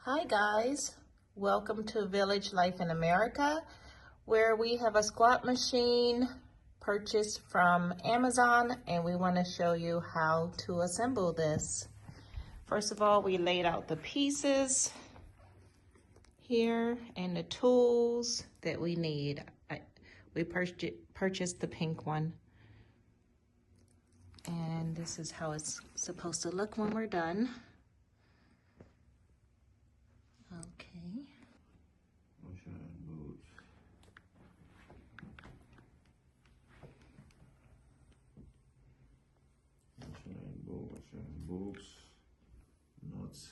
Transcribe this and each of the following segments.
Hi guys, welcome to Village Life in America, where we have a squat machine purchased from Amazon, and we want to show you how to assemble this. First of all, we laid out the pieces here and the tools that we need. We purchased the pink one, and this is how it's supposed to look when we're done. Okay. Bolts, nuts.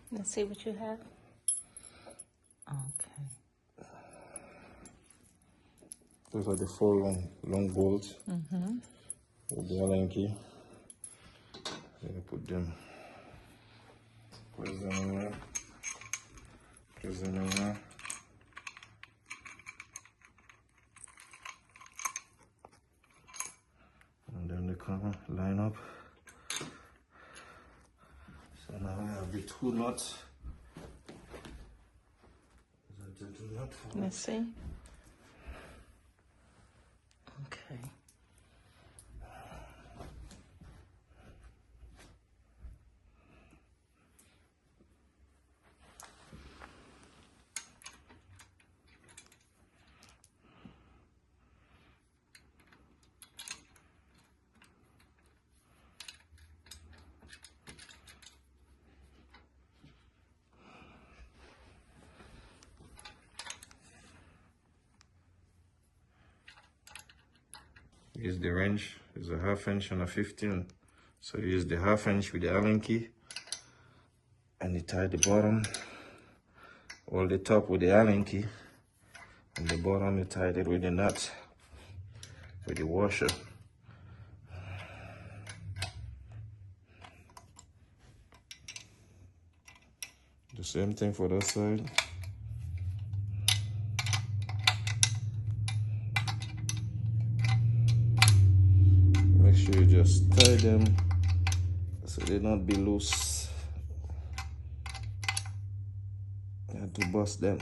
Let's see what you have. Okay. Those are the four long bolts with the Allen key. Then I put them, press them in there, press them in there. And then they come line up. So now I have the two nuts. Let's see. Okay. Use the wrench. It's a 1/2 inch and a 15. So you use the 1/2 inch with the Allen key, and you tie the bottom, hold the top with the Allen key, and the bottom you tied it with the nut, with the washer. The same thing for that side. Make sure you just tie them so they not be loose. You have to bust them.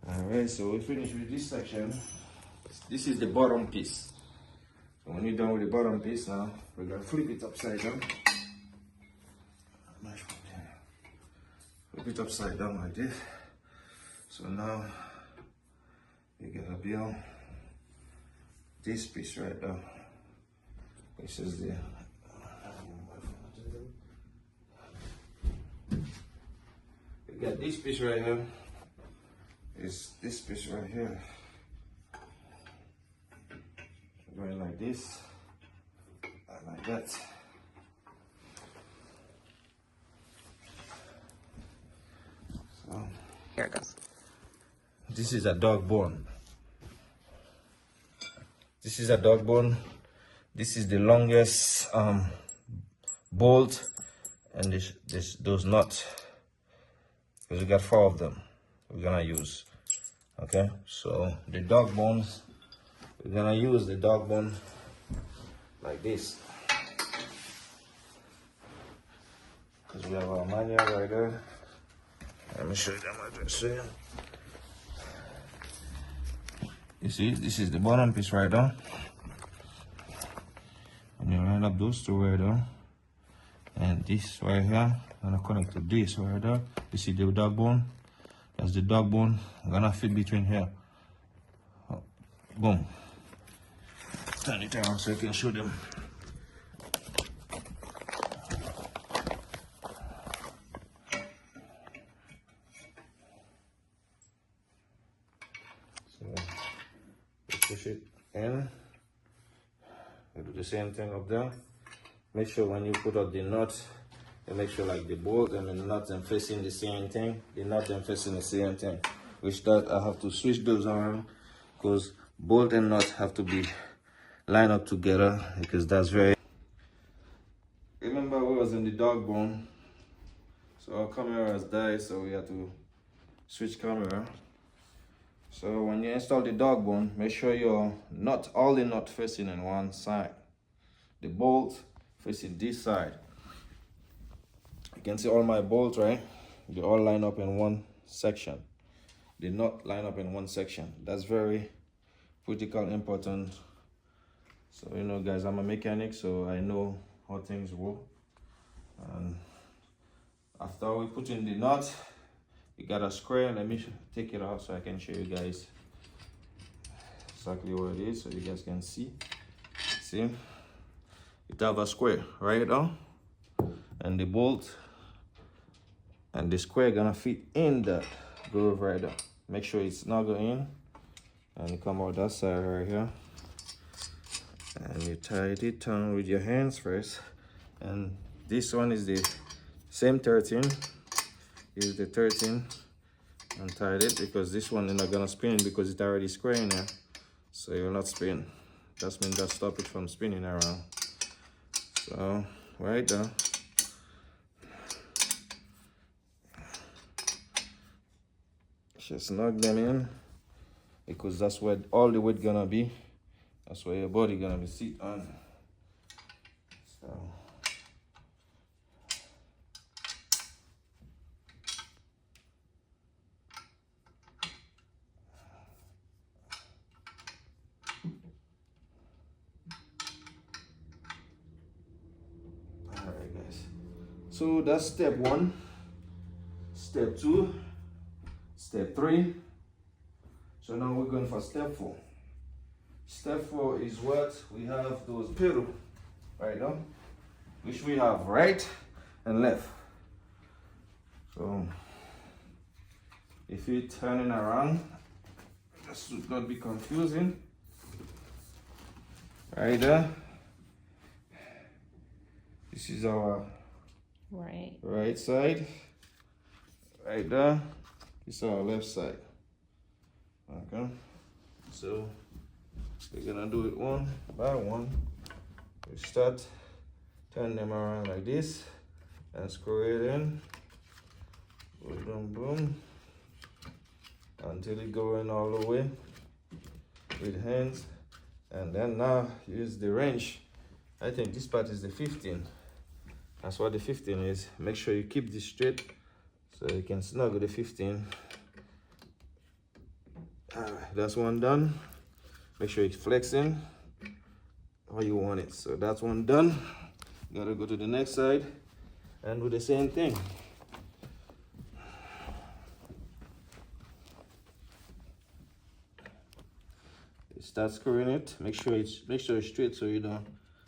Alright, so we finished with this section. This is the bottom piece. So when you're done with the bottom piece now, we're gonna flip it upside down. Flip it upside down like this. So now you're gonna build this piece right there. This is the you got this piece right here. Is this piece right here. Going like this and like that. So Here it goes. this is a dog bone. This is a dog bone. This is the longest bolt, and those nuts, because we got 4 of them we're gonna use. Okay, so the dog bones, we're gonna use the dog bone like this. because we have our manual right there. Let me show you that address here. You see, this is the bottom piece right there. And you line up those two right there. And this right here, I'm gonna connect to this right there. You see the dog bone? That's the dog bone. I'm gonna fit between here. Boom. Turn it around so I can show them. So we push it in. We do the same thing up there. Make sure when you put up the nut, you make sure like the bolt and the nut are facing the same thing. The nut are facing the same thing. Which that I have to switch those around because bolt and nut have to be lined up together because that's very. Remember we was in the dog bone, so our camera has died, so we had to switch camera. So when you install the dog bone, make sure your nut, all the nut facing in one side. The bolt facing this side. You can see all my bolts, right? They all line up in one section. They not line up in one section. That's very critical, important. So you know, guys, I'm a mechanic, so I know how things work. And after we put in the nut, you got a square. Let me take it out so I can show you guys exactly what it is, so you guys can see. See, it have a square right now, and the bolt and the square gonna fit in that groove right there. Make sure it's snuggle in, and you come out that side right here, and you tight it down with your hands first. And this one is the same 13. Use the 13 and tight it, because this one is not gonna spin because it's already square in there, so it will not spin. That means that stop it from spinning around. So right there, just snug them in, because that's where all the weight gonna be. That's where your body gonna be sit on. So alright, guys. So that's step 1, step 2, step 3. So now we're going for step 4. Step 4 is what we have those pedals right now, which we have right and left. So if you're turning around, this should not be confusing. Right there, this is our right side. Right there, this is our left side. Okay, so we're gonna do it one by one. We start turn them around like this and screw it in. Boom, boom, boom, until it go in all the way with hands. And then now use the wrench. I think this part is the 15. That's what the 15 is. Make sure you keep this straight so you can snug the 15. Alright, that's one done. Make sure it's flexing how you want it. So that's one done. Gotta go to the next side and do the same thing. Start screwing it. Make sure it's straight so you don't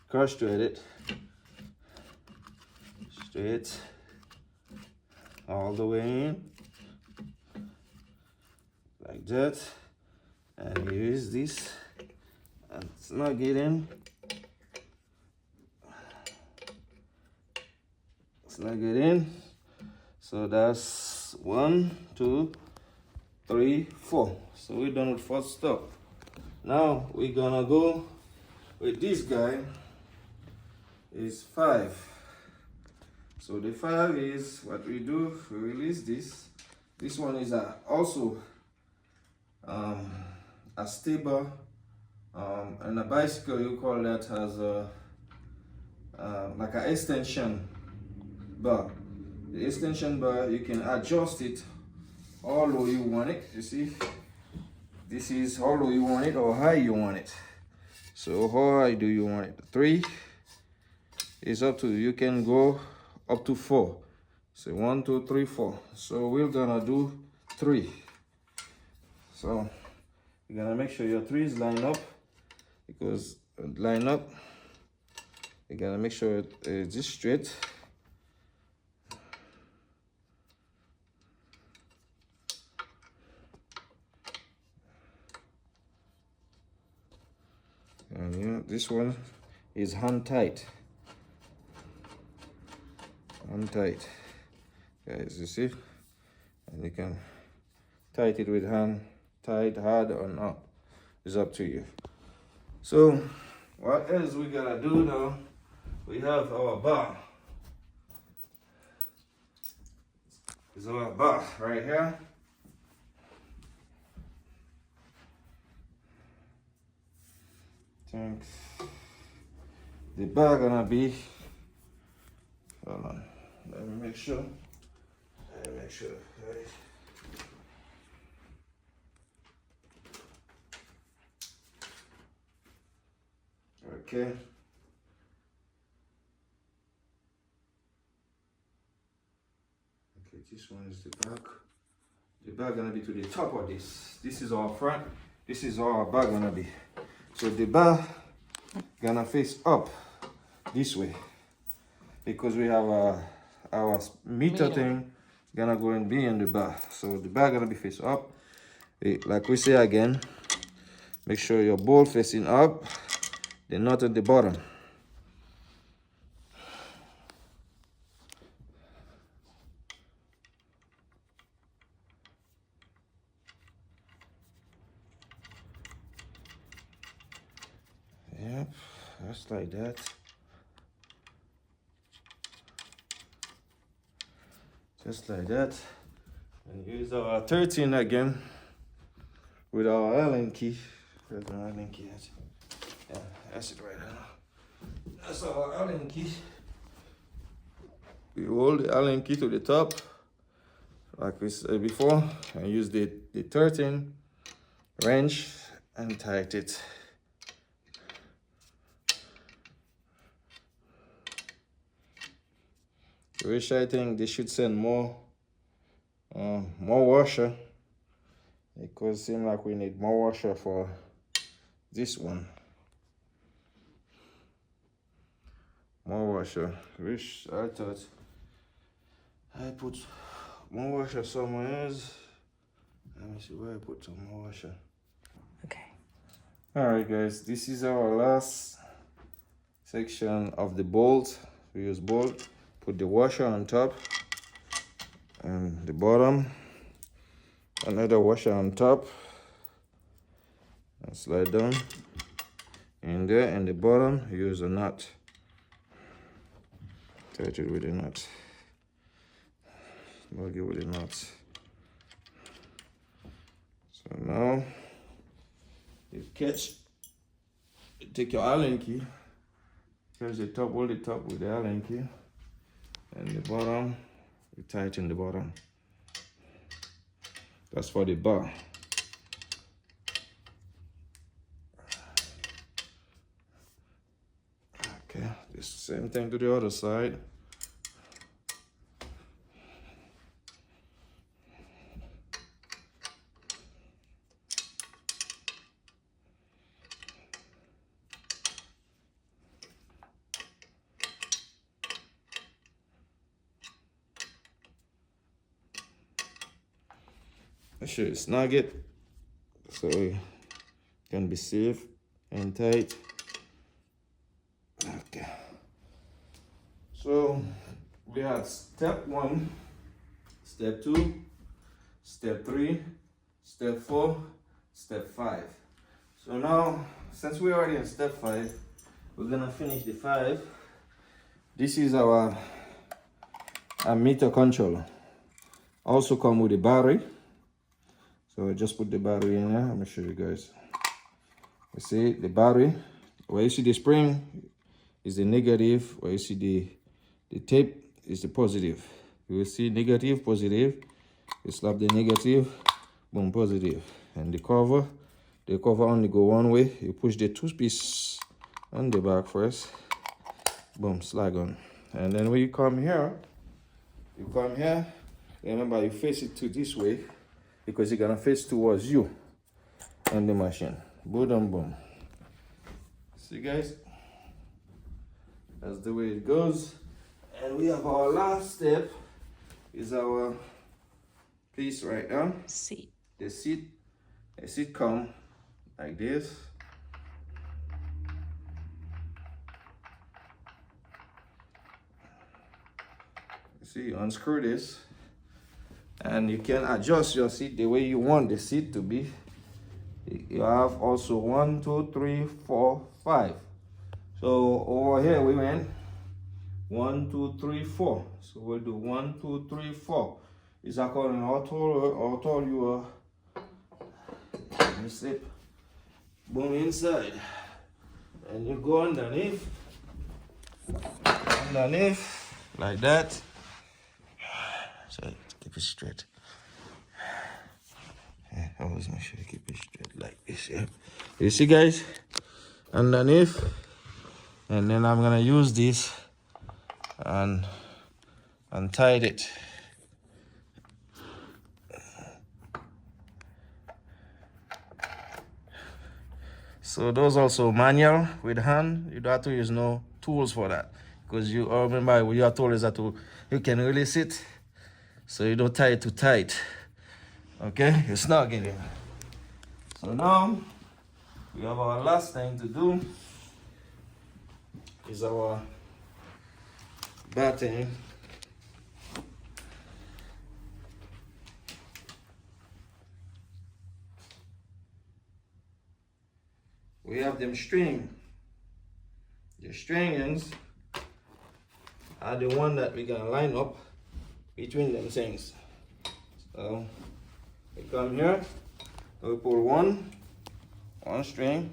cross thread it. Straight all the way in like that, and you use this and snug it in. Snug it in. So that's 1, 2, 3, 4. So we're done with first step. Now we're gonna go with this guy is 5. So the 5 is what we do. We release this. This one is also a stable, and a bicycle you call that as a like an extension bar. The extension bar, you can adjust it how low you want it. You see, this is how low you want it or high you want it. So how high do you want it? 3 is up to you. You can go up to 4. So 1, 2, 3, 4. So we're gonna do 3. So you're gonna make sure your 3s line up, because line up. You gotta make sure it's just straight. And yeah, this one is hand tight. Hand tight, guys. You see, and you can tight it with hand tight, hard or not. It's up to you. So what else we gotta do now? We have our bar. It's our bar right here. Think the bar gonna be, hold on, let me make sure. Right. Okay. This one is the back. The back gonna be to the top of this. This is our front. This is our back gonna be. So the bar gonna face up this way, because we have our meter thing gonna go and be in the bar. So the bar gonna be face up. Like we say again, make sure your ball facing up, the nut at the bottom. Yep, just like that. Just like that. And use our 13 again with our Allen key. Where's my Allen key at? Yeah, that's it right now. That's our Allen key. We hold the Allen key to the top, like we said before, and use the 13 wrench and tighten it. Which I think they should send more washer, because it seems like we need more washer for this one. More washer. Wish I thought I put more washer somewhere else. Let me see where I put some more washer. Okay. Alright guys, this is our last section of the bolt. We use bolt. Put the washer on top and the bottom, another washer on top, and slide down in there, and the bottom use a nut. Touch it with a nut. Plug it with a nut. So now you take your Allen key, press the top, hold the top with the Allen key. And the bottom, we tighten the bottom. That's for the bar. Okay, the same thing to the other side. Make sure you snug it so it can be safe and tight. Okay. So we had step 1, step 2, step 3, step 4, step 5. So now, since we're already in step 5, we're gonna finish the 5. This is our meter controller. Also come with a battery. So I just put the battery in there. Let me show you guys. You see the battery. Where you see the spring is the negative. Where you see the tape is the positive. You will see negative, positive. You slap the negative, boom, positive. And the cover only go one way. You push the two-piece on the back first, boom, slag on. And then when you come here, remember you face it to this way because you're gonna face towards you on the machine. Boom, boom. See guys, that's the way it goes. And we have our last step is our piece right here. Seat. The seat come like this. See, you unscrew this and you can adjust your seat the way you want the seat to be. You have also 1, 2, 3, 4, 5. So over here we went 1, 2, 3, 4. So we'll do 1, 2, 3, 4. It's according to how tall you are. You slip, boom, inside, and you go underneath, like that. So keep it straight. Yeah, always make sure you keep it straight like this. Yeah. You see, guys, underneath, and then I'm gonna use this and tie it. So those also manual with hand. You don't have to use no tools for that because you remember what you are told is that you can release it, so you don't tie it too tight. Okay, you snug it in. So now we have our last thing to do is our batting. We have them string. The stringings are the one that we're gonna line up between them things. So we come here, we pull one string.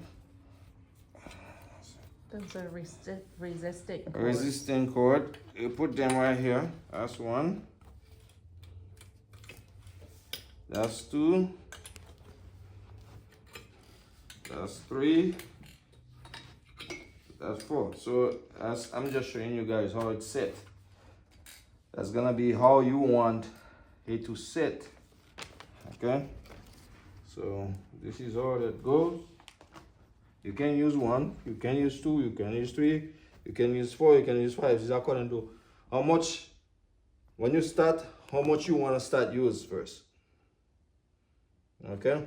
Those are resistant cords. Resistant cord. You put them right here. That's one. That's two. That's three. That's four. So as I'm just showing you guys how it's set. That's gonna be how you want it to set. Okay. So this is how that goes. You can use one, you can use two, you can use three, you can use four, you can use five. It's according to how much, when you start, how much you want to start use first. Okay.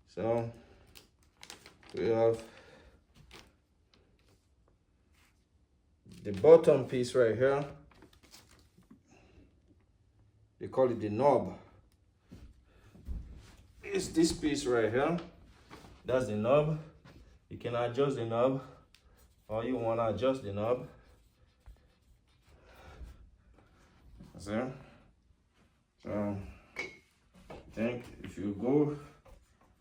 So we have the bottom piece right here. They call it the knob. It's this piece right here. That's the knob. You can adjust the knob or you want to adjust the knob. See? So I think if you go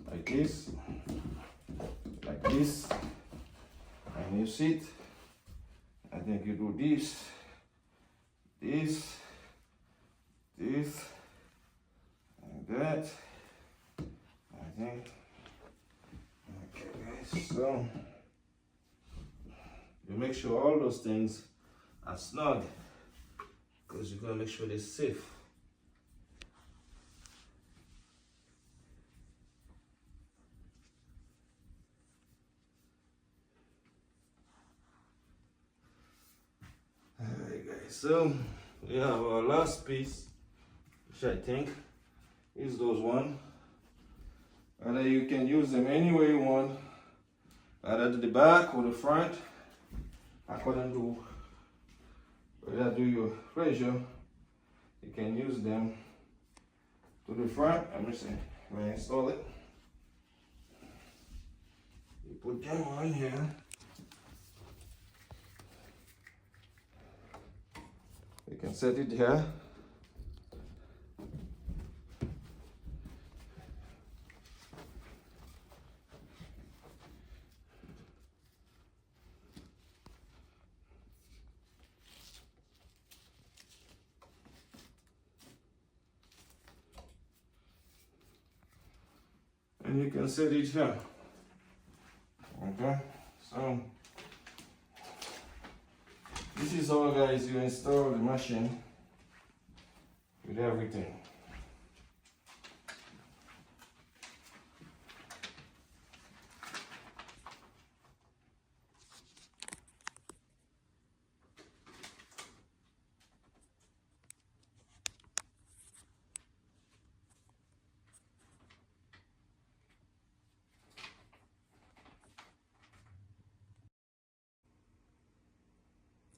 like this, and you sit, I think you do this, and that. I think. Okay, guys. So you make sure all those things are snug because you're gonna make sure they're safe. Alright, guys. So we have our last piece, which I think is those one. Either you can use them any way you want, either to the back or the front, according to whether do your pleasure. You can use them to the front. Let me see, when I install it, you put them on here. You can set it here. can set it here. Okay, so this is all, guys. You install the machine with everything.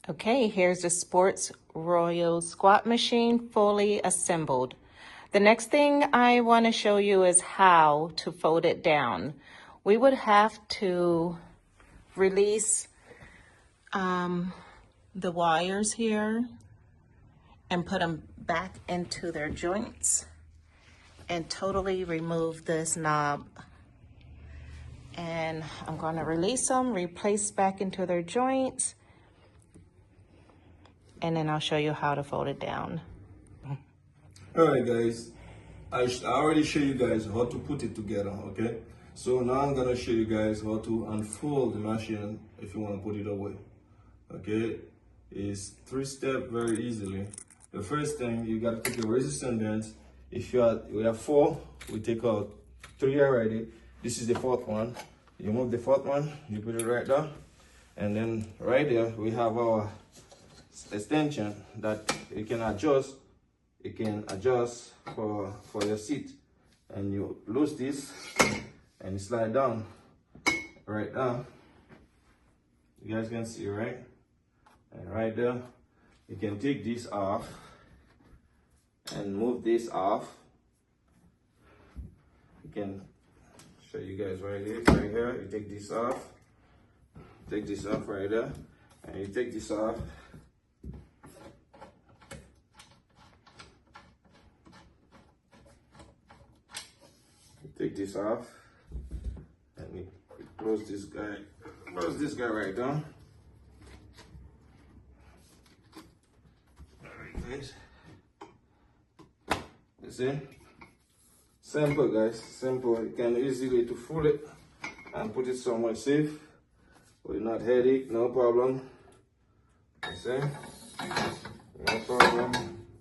Okay, here's the Sportsroyal squat machine fully assembled. The next thing I want to show you is how to fold it down. We would have to release the wires here and put them back into their joints and totally remove this knob. And I'm going to release them, replace back into their joints, and then I'll show you how to fold it down. Alright, guys, I already showed you guys how to put it together, okay? So now I'm gonna show you guys how to unfold the machine if you want to put it away. Okay, it's 3-step very easily. The first thing, you gotta take the resistance bands. If we have 4, we take out 3 already. This is the 4th one. You move the 4th one, you put it right there, and then right there we have our extension that you can adjust. It can adjust for your seat, and you lose this and you slide down right down. You guys can see, right? And right there you can take this off and move this off. You can show you guys right here. You take this off right there, and you take this off. Take this off, and we close this guy right down. Alright, guys. You see? Simple, guys. Simple. You can easily to fold it and put it somewhere safe, with not headache, no problem. You see? No problem.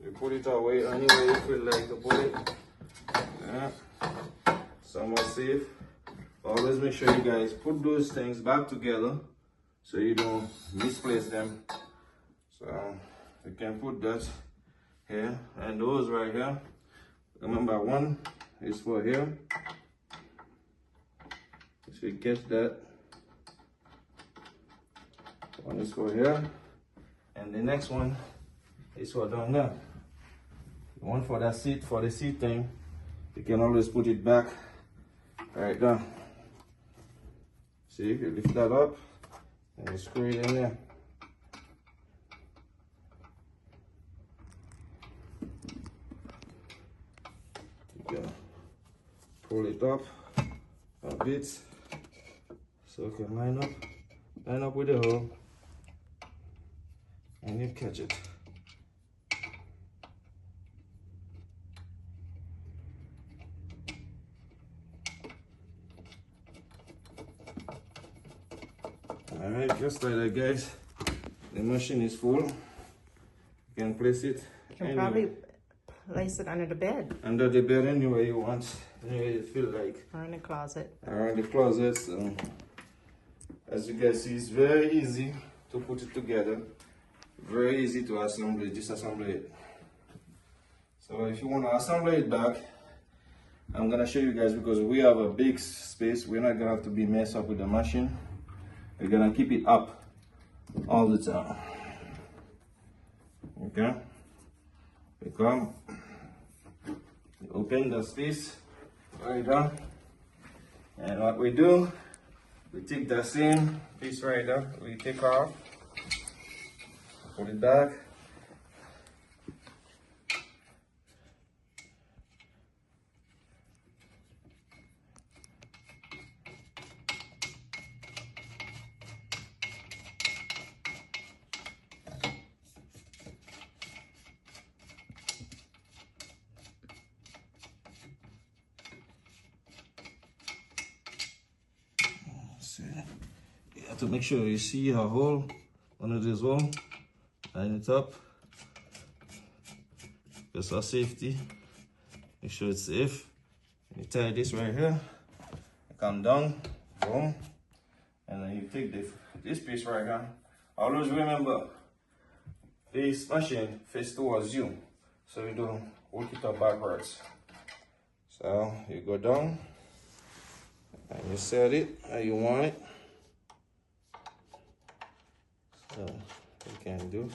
You put it away anywhere you feel like to put it. Yeah. Somewhat safe. Always make sure you guys put those things back together so you don't misplace them. So you can put that here and those right here. Remember, one is for here. So you catch that. One is for here, and the next one is for down there. One for that seat, for the seat thing. You can always put it back right down. See, you lift that up and you screw it in there. You can pull it up a bit so it can line up with the hole, and you catch it. Alright, just like that, guys. The machine is full. You can place it. You can probably place it under the bed. Under the bed, anywhere you want. Anywhere you feel like. Or in the closet. Around the closet. So, as you guys see, it's very easy to put it together. Very easy to assemble it, disassemble it. So if you want to assemble it back, I'm gonna show you guys, because we have a big space. We're not gonna have to be messed up with the machine. We're gonna keep it up all the time. Okay? We come, we open the space right there, and what we do, we take the same piece right there, we take off, put it back. to make sure you see a hole, one of these hole, line it up, just for safety. Make sure it's safe. You tie this right here, come down, boom, and then you take this piece right here. Always remember, this machine face towards you, so you don't work it up backwards. So you go down and you set it how you want it. So you can do,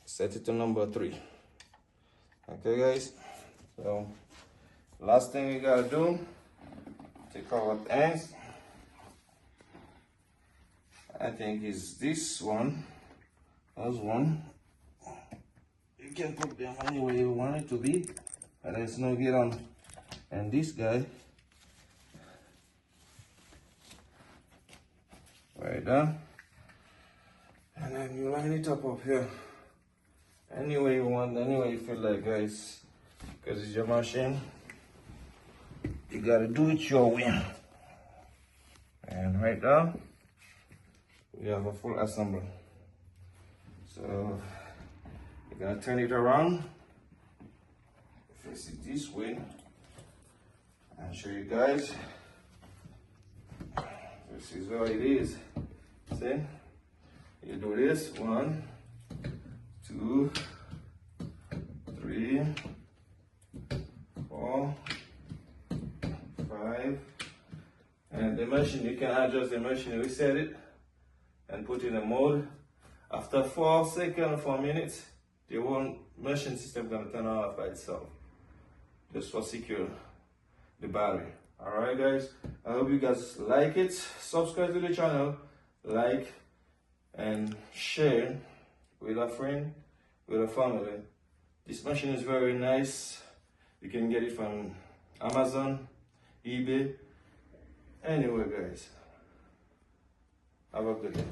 set it to number 3. Okay guys, so last thing you gotta do, take our ends. I think is this one. That's one. You can put them any way you want it to be, but there's no get on. And this guy, right there, and then you line it up here. Any way you want, any way you feel like, guys, because it's your machine. You gotta do it your way. And right now, we have a full assembly. So you're gonna turn it around, face it this way, and show you guys. This is how it is. See? You do this 1, 2, 3, 4, 5, and the machine, you can adjust the machine, reset it and put in a mode. After 4 seconds, 4 minutes, the whole machine system gonna turn off by itself, just for secure the battery. Alright guys, I hope you guys like it. Subscribe to the channel, like and share with a friend, with a family. This machine is very nice. You can get it from Amazon, eBay, anywhere guys. Have a good day.